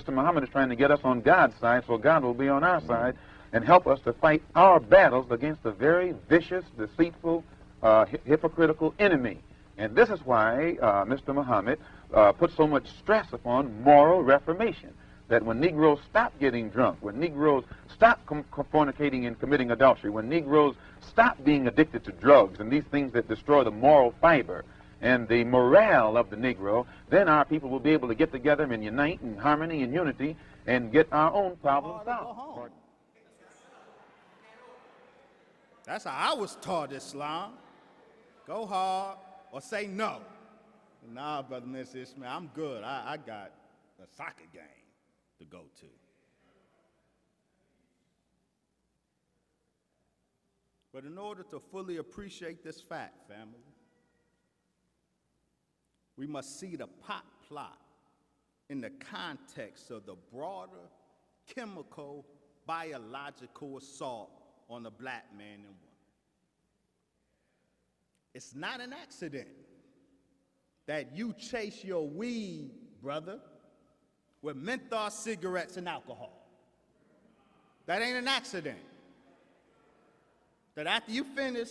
Mr. Muhammad is trying to get us on God's side so God will be on our side and help us to fight our battles against a very vicious, deceitful, hypocritical enemy. And this is why Mr. Muhammad put so much stress upon moral reformation, that when Negroes stop getting drunk, when Negroes stop fornicating and committing adultery, when Negroes stop being addicted to drugs and these things that destroy the moral fiber and the morale of the Negro, then our people will be able to get together and unite in harmony and unity and get our own problems solved. That's how I was taught Islam. Go hard or say no. Nah, Brother Mr. Ismail, I'm good. I got a soccer game to go to. But in order to fully appreciate this fact, family, we must see the pot plot in the context of the broader chemical, biological assault on a black man and woman. It's not an accident that you chase your weed, brother, with menthol cigarettes and alcohol. That ain't an accident. That after you finish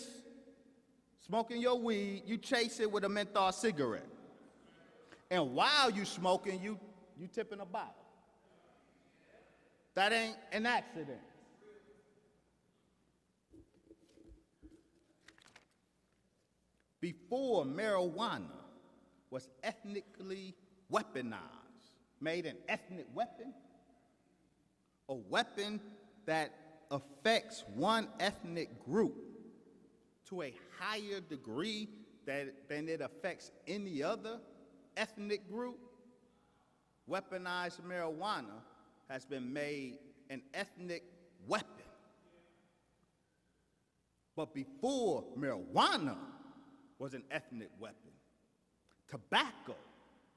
smoking your weed, you chase it with a menthol cigarette. And while you smoking, you tipping a bottle. That ain't an accident. Before marijuana was ethnically weaponized, made an ethnic weapon, a weapon that affects one ethnic group to a higher degree than it affects any other ethnic group, weaponized marijuana has been made an ethnic weapon. But before marijuana was an ethnic weapon, tobacco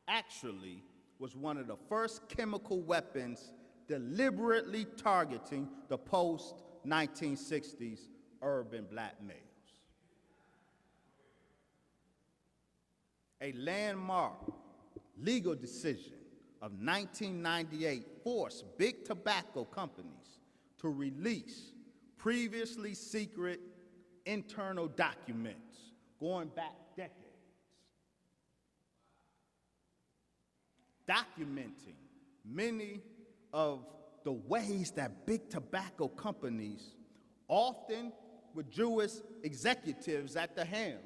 actually was one of the first chemical weapons deliberately targeting the post-1960s urban black males. A landmark legal decision of 1998 forced big tobacco companies to release previously secret internal documents going back decades, documenting many of the ways that big tobacco companies, often with Jewish executives at the helm,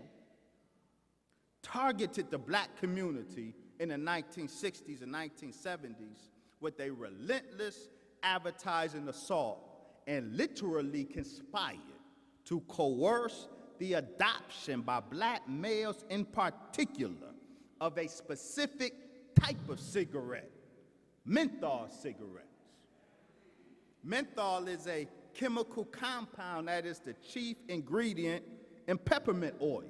targeted the black community in the 1960s and 1970s with a relentless advertising assault and literally conspired to coerce the adoption by black males in particular of a specific type of cigarette, menthol cigarettes. Menthol is a chemical compound that is the chief ingredient in peppermint oil,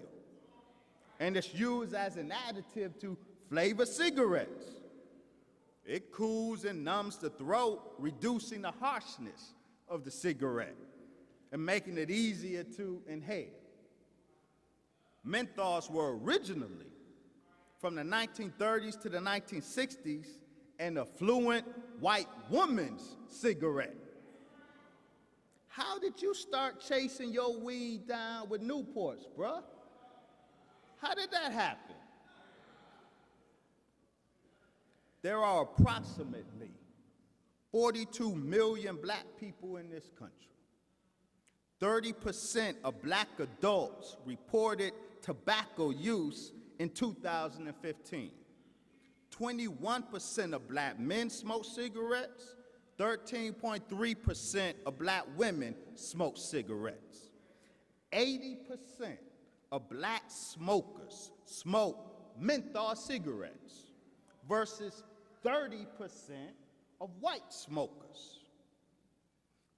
and it's used as an additive to flavor cigarettes. It cools and numbs the throat, reducing the harshness of the cigarette and making it easier to inhale. Menthols were originally, from the 1930s to the 1960s, an affluent white woman's cigarette. How did you start chasing your weed down with Newports, bruh? How did that happen? There are approximately 42 million black people in this country. 30% of black adults reported tobacco use in 2015. 21% of black men smoke cigarettes. 13.3% of black women smoke cigarettes. 80% of black smokers smoke menthol cigarettes versus 30% of white smokers.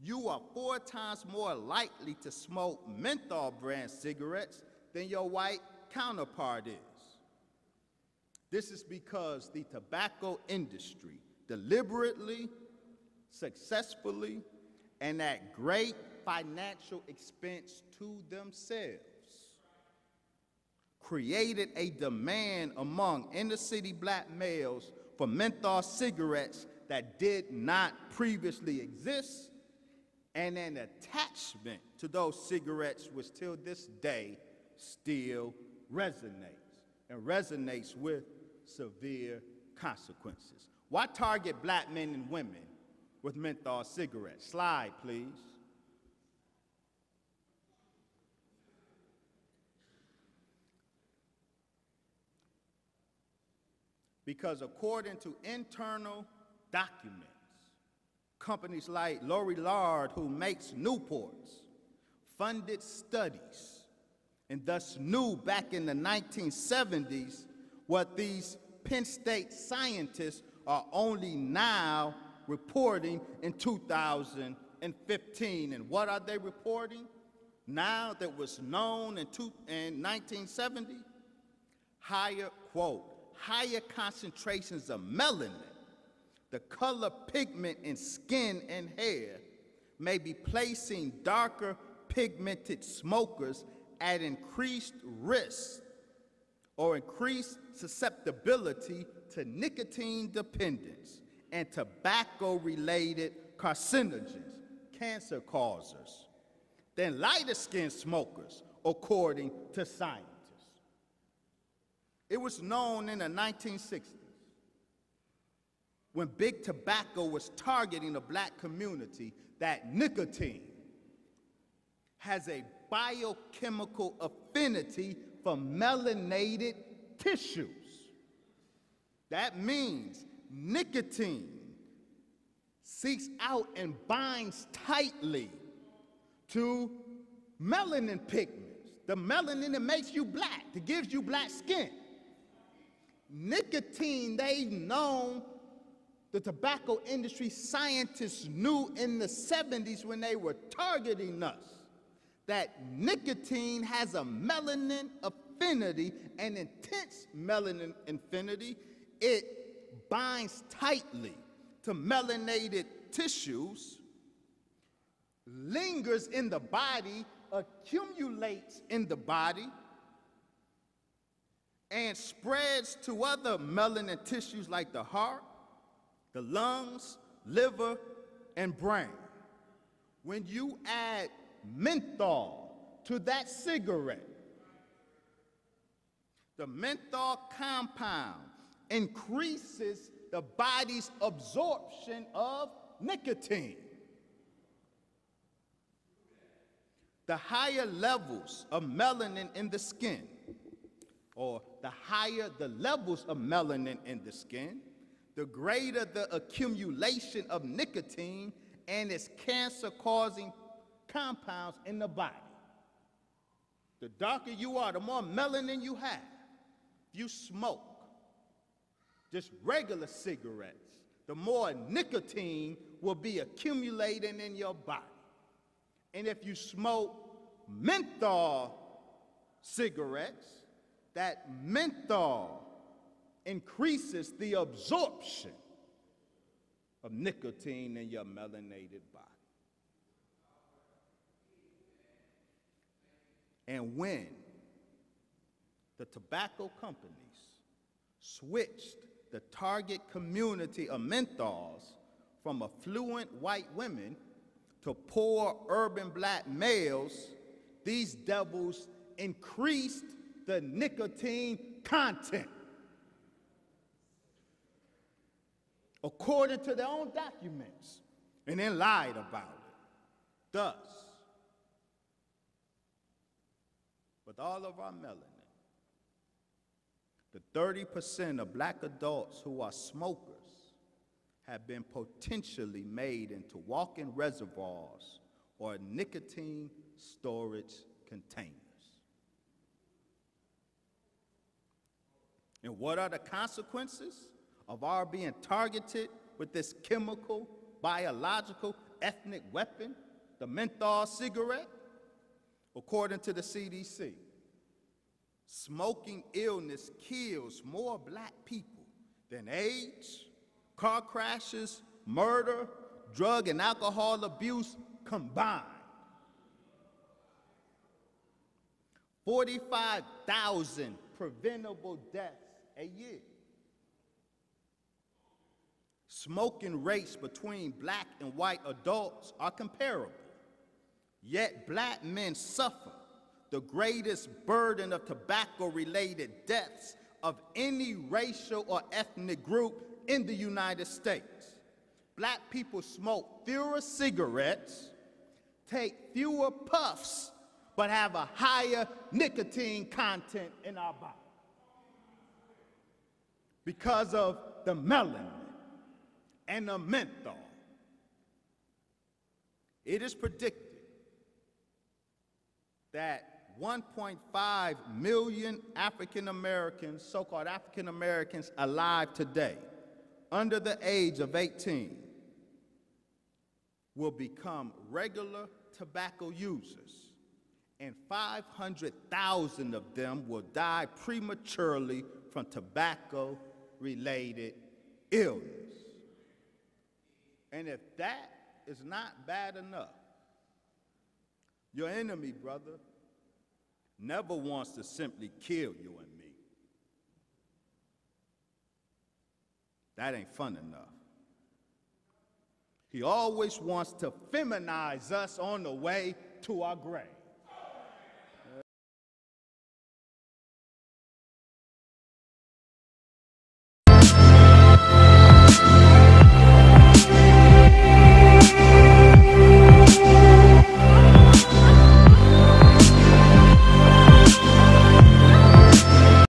You are 4 times more likely to smoke menthol brand cigarettes than your white counterpart is. This is because the tobacco industry deliberately, successfully, and at great financial expense to themselves created a demand among inner city black males for menthol cigarettes that did not previously exist, and an attachment to those cigarettes which till this day still resonates with severe consequences. Why target black men and women with menthol cigarettes? Slide, please. Because according to internal documents, companies like L'Oreal, who makes Newports, funded studies and thus knew back in the 1970s what these Penn State scientists are only now reporting in 2015. And what are they reporting now that was known in 1970? Higher, quote, higher concentrations of melanin, the color pigment in skin and hair, may be placing darker pigmented smokers at increased risk or increased susceptibility to nicotine dependence and tobacco-related carcinogens, cancer causers, than lighter-skinned smokers, according to scientists. It was known in the 1960s when big tobacco was targeting the black community that nicotine has a biochemical affinity for melanated tissues. That means nicotine seeks out and binds tightly to melanin pigments, the melanin that makes you black, that gives you black skin. Nicotine, they've known, the tobacco industry scientists knew in the 70s when they were targeting us, that nicotine has a melanin affinity, an intense melanin affinity. It binds tightly to melanated tissues, lingers in the body, accumulates in the body, and spreads to other melanin tissues like the heart, the lungs, liver, and brain. When you add menthol to that cigarette, the menthol compound increases the body's absorption of nicotine. The higher levels of melanin in the skin, or the higher the levels of melanin in the skin, the greater the accumulation of nicotine and its cancer-causing compounds in the body. The darker you are, the more melanin you have. If you smoke just regular cigarettes, the more nicotine will be accumulating in your body. And if you smoke menthol cigarettes, that menthol increases the absorption of nicotine in your melanated body. And when the tobacco companies switched the target community of menthols from affluent white women to poor urban black males, these devils increased the nicotine content, according to their own documents, and then lied about it. Thus, with all of our melanin, the 30% of black adults who are smokers have been potentially made into walking reservoirs or nicotine storage containers. And what are the consequences of our being targeted with this chemical, biological, ethnic weapon, the menthol cigarette? According to the CDC, smoking illness kills more black people than AIDS, car crashes, murder, drug and alcohol abuse combined. 45,000 preventable deaths a year. smoking rates between black and white adults are comparable. Yet black men suffer the greatest burden of tobacco-related deaths of any racial or ethnic group in the United States. Black people smoke fewer cigarettes, take fewer puffs, but have a higher nicotine content in our body because of the melanin and the menthol. It is predicted that 1.5 million African Americans, so-called African Americans alive today, under the age of 18, will become regular tobacco users, and 500,000 of them will die prematurely from tobacco-related illness. And if that is not bad enough, your enemy, brother, never wants to simply kill you and me. That ain't fun enough. He always wants to feminize us on the way to our grave.